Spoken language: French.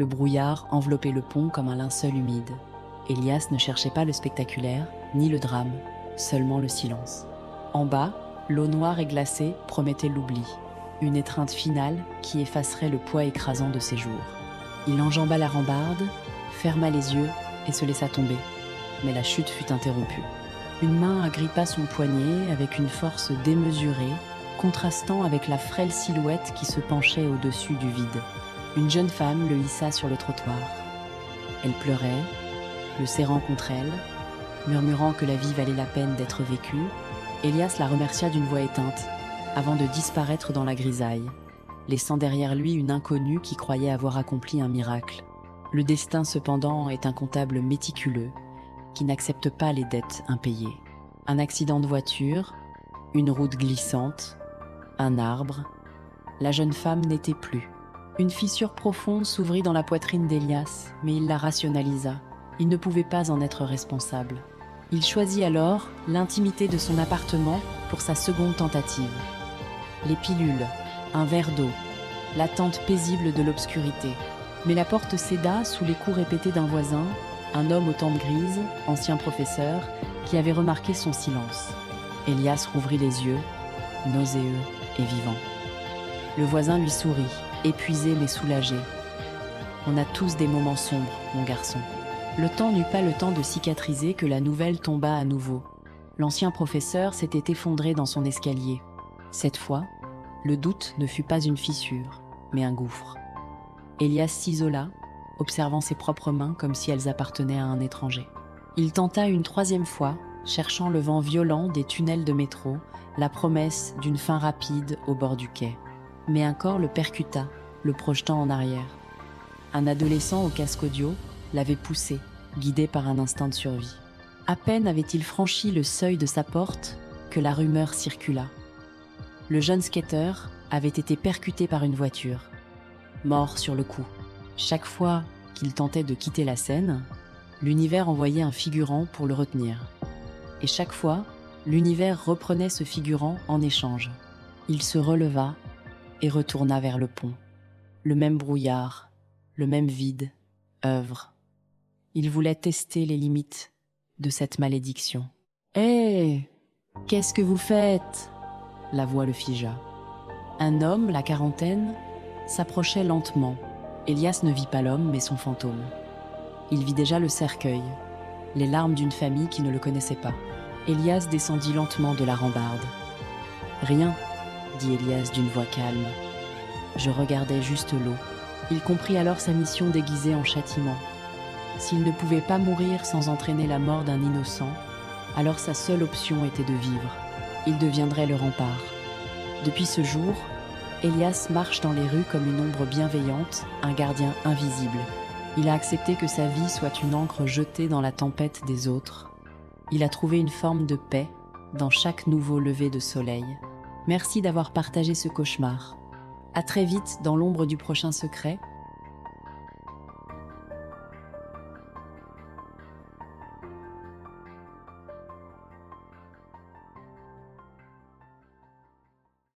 Le brouillard enveloppait le pont comme un linceul humide. Elias ne cherchait pas le spectaculaire, ni le drame, seulement le silence. En bas, l'eau noire et glacée promettait l'oubli, une étreinte finale qui effacerait le poids écrasant de ses jours. Il enjamba la rambarde, ferma les yeux et se laissa tomber. Mais la chute fut interrompue. Une main agrippa son poignet avec une force démesurée, contrastant avec la frêle silhouette qui se penchait au-dessus du vide. Une jeune femme le hissa sur le trottoir. Elle pleurait, le serrant contre elle, murmurant que la vie valait la peine d'être vécue. Elias la remercia d'une voix éteinte, avant de disparaître dans la grisaille, laissant derrière lui une inconnue qui croyait avoir accompli un miracle. Le destin, cependant, est un comptable méticuleux, qui n'accepte pas les dettes impayées. Un accident de voiture, une route glissante, un arbre. La jeune femme n'était plus. Une fissure profonde s'ouvrit dans la poitrine d'Elias, mais il la rationalisa. Il ne pouvait pas en être responsable. Il choisit alors l'intimité de son appartement pour sa seconde tentative. Les pilules, un verre d'eau, l'attente paisible de l'obscurité. Mais la porte céda sous les coups répétés d'un voisin, un homme aux tempes grises, ancien professeur, qui avait remarqué son silence. Elias rouvrit les yeux, nauséeux et vivant. Le voisin lui sourit, épuisé mais soulagé. « On a tous des moments sombres, mon garçon. » Le temps n'eut pas le temps de cicatriser que la nouvelle tomba à nouveau. L'ancien professeur s'était effondré dans son escalier. Cette fois, le doute ne fut pas une fissure, mais un gouffre. Elias s'isola, observant ses propres mains comme si elles appartenaient à un étranger. Il tenta une troisième fois, cherchant le vent violent des tunnels de métro, la promesse d'une fin rapide au bord du quai. Mais un corps le percuta, le projetant en arrière. Un adolescent au casque audio l'avait poussé, guidé par un instinct de survie. À peine avait-il franchi le seuil de sa porte que la rumeur circula. Le jeune skater avait été percuté par une voiture, mort sur le coup. Chaque fois qu'il tentait de quitter la scène, l'univers envoyait un figurant pour le retenir. Et chaque fois, l'univers reprenait ce figurant en échange. Il se releva et retourna vers le pont. Le même brouillard, le même vide, œuvre. Il voulait tester les limites de cette malédiction. « Hé, qu'est-ce que vous faites ?» La voix le figea. Un homme, la quarantaine, s'approchait lentement. Elias ne vit pas l'homme, mais son fantôme. Il vit déjà le cercueil, les larmes d'une famille qui ne le connaissait pas. Elias descendit lentement de la rambarde. « Rien, » dit Elias d'une voix calme. « Je regardais juste l'eau. » Il comprit alors sa mission déguisée en châtiment. S'il ne pouvait pas mourir sans entraîner la mort d'un innocent, alors sa seule option était de vivre. Il deviendrait le rempart. Depuis ce jour, Elias marche dans les rues comme une ombre bienveillante, un gardien invisible. Il a accepté que sa vie soit une encre jetée dans la tempête des autres. Il a trouvé une forme de paix dans chaque nouveau lever de soleil. Merci d'avoir partagé ce cauchemar. À très vite dans l'ombre du prochain secret.